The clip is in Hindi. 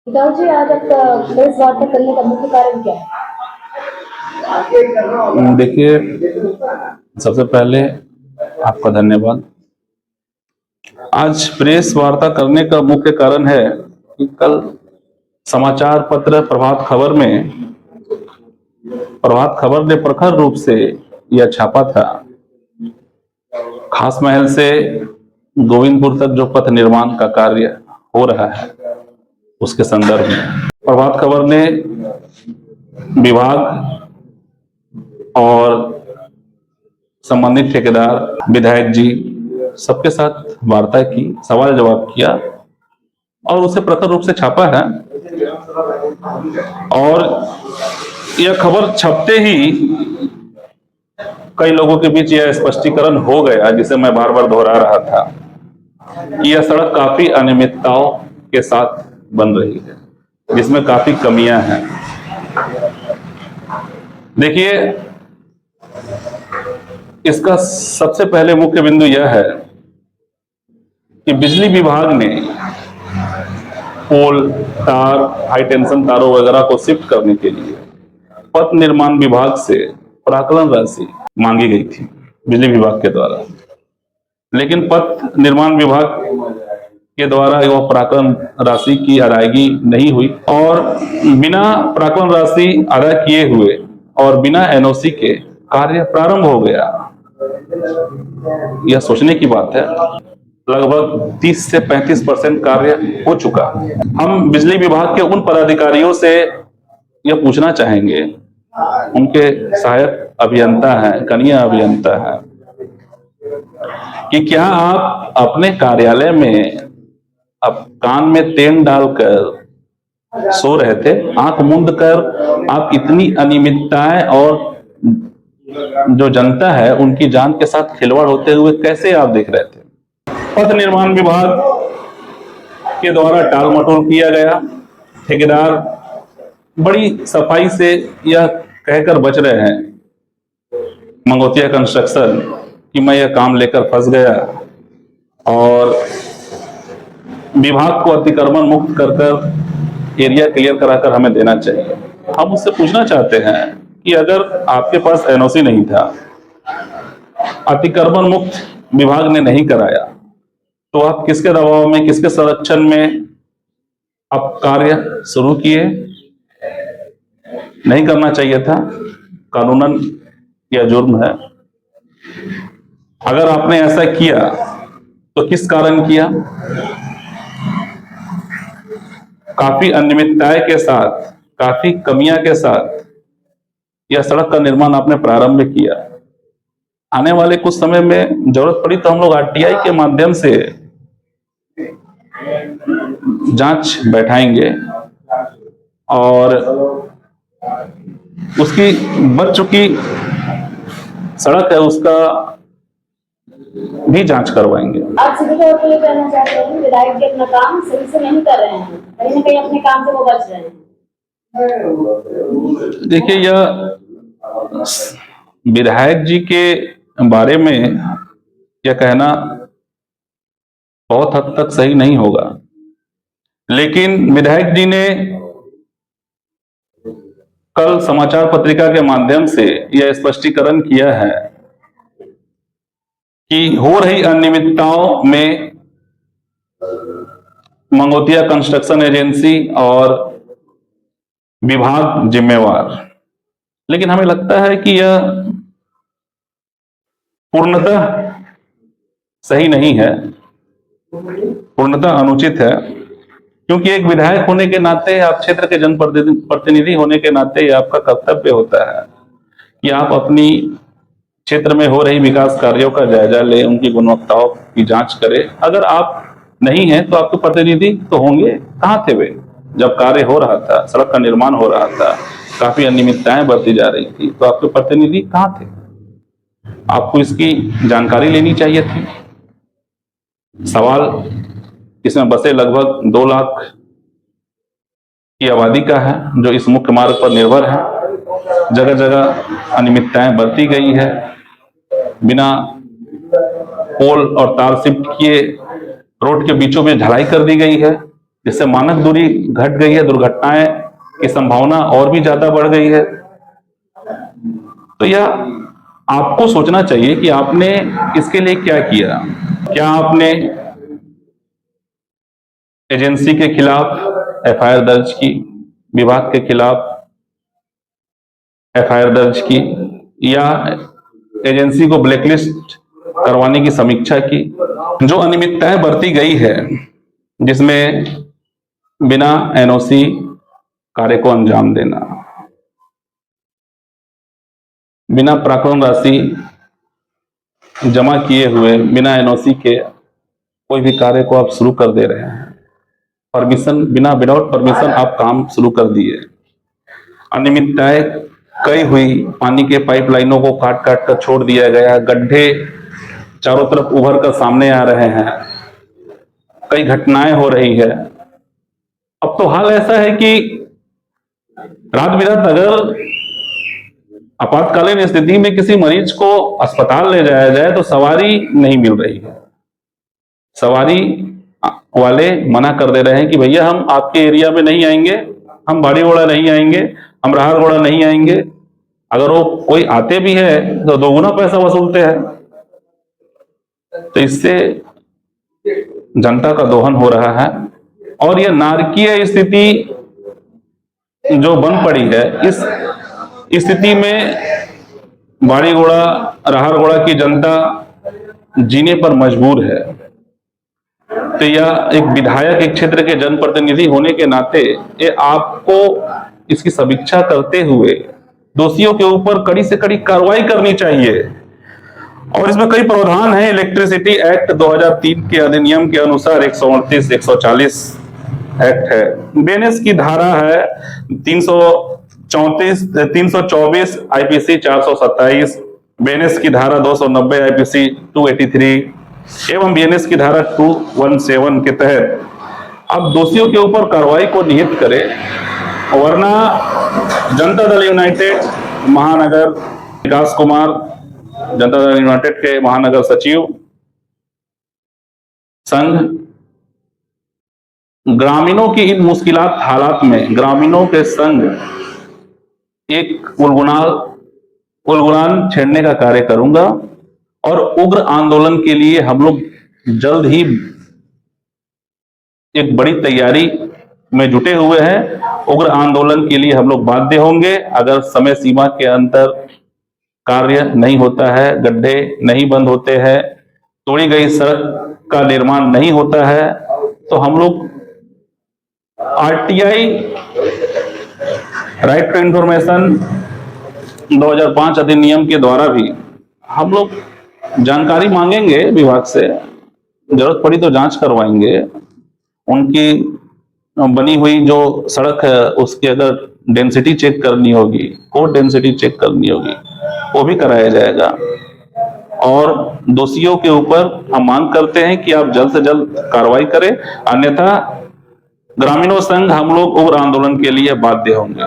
जी, आज आपका प्रेस वार्ता करने का मुख्य कारण क्या है? देखिए, सबसे पहले आपका धन्यवाद। आज प्रेस वार्ता करने का मुख्य कारण है कि कल समाचार पत्र प्रभात खबर ने प्रखर रूप से यह छापा था। खास महल से गोविंदपुर तक जो पथ निर्माण का कार्य हो रहा है, उसके संदर्भ में प्रभात खबर ने विभाग और संबंधित ठेकेदार, विधायक जी सबके साथ वार्ता की, सवाल जवाब किया और उसे प्रखर रूप से छापा है। और यह खबर छपते ही कई लोगों के बीच यह स्पष्टीकरण हो गया, जिसे मैं बार बार दोहरा रहा था कि यह सड़क काफी अनियमितताओं के साथ बन रही है, जिसमें काफी कमियां हैं। देखिए, इसका सबसे पहले मुख्य बिंदु यह है कि बिजली विभाग ने पोल, तार, हाई टेंशन तारों वगैरह को शिफ्ट करने के लिए पथ निर्माण विभाग से प्राक्कलन राशि मांगी गई थी बिजली विभाग के द्वारा, लेकिन पथ निर्माण विभाग के द्वारा वह प्राक्कलन राशि की अदायगी नहीं हुई और बिना प्राक्कलन राशि अदा किए हुए और बिना एनओसी के कार्य प्रारंभ हो गया। यह सोचने की बात है। लगभग 30 से 35% कार्य हो चुका। हम बिजली विभाग के उन पदाधिकारियों से यह पूछना चाहेंगे, उनके सहायक अभियंता हैं, कनीय अभियंता हैं, कि क्या आप अपने कार्यालय में अब कान में तेल डालकर सो रहे थे? आंख मूंद कर आप इतनी अनियमितताएं और जो जनता है उनकी जान के साथ खिलवाड़ होते हुए कैसे आप देख रहे थे? पथ निर्माण विभाग के द्वारा टाल मटोल किया गया। ठेकेदार बड़ी सफाई से यह कहकर बच रहे हैं, मंगोतिया कंस्ट्रक्शन, कि मैं यह काम लेकर फंस गया और विभाग को अतिक्रमण मुक्त कर एरिया क्लियर कराकर हमें देना चाहिए। हम उससे पूछना चाहते हैं कि अगर आपके पास एनओसी नहीं था, अतिक्रमण मुक्त विभाग ने नहीं कराया, तो आप किसके दबाव में, किसके संरक्षण में आप कार्य शुरू किए? नहीं करना चाहिए था, कानूनन यह जुर्म है। अगर आपने ऐसा किया तो किस कारण किया? काफी अनियमितताएं के साथ, काफी कमियां के साथ यह सड़क का निर्माण आपने प्रारंभ किया। आने वाले कुछ समय में जरूरत पड़ी तो हम लोग आरटीआई के माध्यम से जांच बैठाएंगे और उसकी बच चुकी सड़क है उसका भी जांच करवाएंगे। आप सीधे तौर पर ये कहना चाहते हैं विधायक जी अपना काम सही से नहीं कर रहे हैं, कहीं ना कहीं अपने काम से वो बच रहे हैं? देखिए, यह विधायक जी के बारे में यह कहना बहुत हद तक सही नहीं होगा, लेकिन विधायक जी ने कल समाचार पत्रिका के माध्यम से यह स्पष्टीकरण किया है कि हो रही अनियमितताओं में मंगोतिया कंस्ट्रक्शन एजेंसी और विभाग जिम्मेवार। लेकिन हमें लगता है कि यह पूर्णतः सही नहीं है, पूर्णतः अनुचित है, क्योंकि एक विधायक होने के नाते, आप क्षेत्र के जनप्रतिनिधि होने के नाते आपका कर्तव्य होता है कि आप अपनी क्षेत्र में हो रही विकास कार्यों का जायजा ले, उनकी गुणवत्ताओं की जांच करें। अगर आप नहीं हैं तो आपके प्रतिनिधि तो होंगे। कहाँ थे वे जब कार्य हो रहा था, सड़क का निर्माण हो रहा था, काफी अनियमितताएं बरती जा रही थी, तो आपके प्रतिनिधि कहाँ थे? आपको इसकी जानकारी लेनी चाहिए थी। सवाल इसमें बसे लगभग 2 लाख की आबादी का है, जो इस मुख्य मार्ग पर निर्भर है। जगह जगह अनियमितताएं बरती गई है, बिना पोल और तार शिफ्ट किए रोड के बीचों में ढलाई कर दी गई है, जिससे मानक दूरी घट गई है, दुर्घटनाएं की संभावना और भी ज्यादा बढ़ गई है। तो यह आपको सोचना चाहिए कि आपने इसके लिए क्या किया। क्या आपने एजेंसी के खिलाफ एफआईआर दर्ज की, विभाग के खिलाफ एफआईआर दर्ज की, या एजेंसी को ब्लैकलिस्ट करवाने की समीक्षा की? जो अनियमितताएं बरती गई है, जिसमें बिना एनओसी कार्य को अंजाम देना, बिना प्राक्कलन राशि जमा किए हुए, बिना एनओसी के कोई भी कार्य को आप शुरू कर दे रहे हैं। परमिशन बिना विदाउट परमिशन आप काम शुरू कर दिए। अनियमितताएं कई हुई, पानी के पाइपलाइनों को काट काट कर छोड़ दिया गया, गड्ढे चारों तरफ उभर कर सामने आ रहे हैं, कई घटनाएं हो रही है। अब तो हाल ऐसा है कि रात बिरात अगर आपातकालीन स्थिति में किसी मरीज को अस्पताल ले जाया जाए तो सवारी नहीं मिल रही है। सवारी वाले मना कर दे रहे हैं कि भैया हम आपके एरिया में नहीं आएंगे, हम गाड़ी घोड़ा नहीं आएंगे, हम राहत घोड़ा नहीं आएंगे। अगर वो कोई आते भी है तो दोगुना पैसा वसूलते हैं। तो इससे जनता का दोहन हो रहा है और यह नारकीय स्थिति जो बन पड़ी है, इस स्थिति में गाड़ी घोड़ा राहत घोड़ा की जनता जीने पर मजबूर है। तो यह एक विधायक, एक क्षेत्र के जनप्रतिनिधि होने के नाते ये आपको इसकी समीक्षा करते हुए दोषियों के ऊपर कड़ी से कड़ी कार्रवाई करनी चाहिए। और इसमें कई प्रावधान है। इलेक्ट्रिसिटी एक्ट 2003 के अधिनियम के अनुसार 129, 140 एक्ट है। बीएनएस की धारा है 324 आईपीसी 427, बीएनएस की धारा 290 आईपीसी 283 एवं बीएनएस की धारा 217 के तहत अब दोषियों के ऊपर कार्रवाई को निहित करे, वरना जनता दल यूनाइटेड महानगर विकास कुमार, जनता दल यूनाइटेड के महानगर सचिव, संघ ग्रामीणों की इन मुश्किलात हालात में ग्रामीणों के संग एक उलगुलान छेड़ने का कार्य करूंगा और उग्र आंदोलन के लिए हम लोग जल्द ही एक बड़ी तैयारी में जुटे हुए हैं। उग्र आंदोलन के लिए हम लोग बाध्य होंगे अगर समय सीमा के अंतर कार्य नहीं होता है, गड्ढे नहीं बंद होते हैं, तोड़ी गई सड़क का निर्माण नहीं होता है, तो हम लोग आरटीआई राइट टू इंफॉर्मेशन 2005 अधिनियम के द्वारा भी हम लोग जानकारी मांगेंगे विभाग से, जरूरत पड़ी तो जांच करवाएंगे। उनकी बनी हुई जो सड़क है उसकी अगर डेंसिटी चेक करनी होगी, कोड डेंसिटी चेक करनी होगी, वो भी कराया जाएगा। और दोषियों के ऊपर हम मांग करते हैं कि आप जल्द से जल्द कार्रवाई करें, अन्यथा ग्रामीणों संघ हम लोग उग्र आंदोलन के लिए बाध्य होंगे।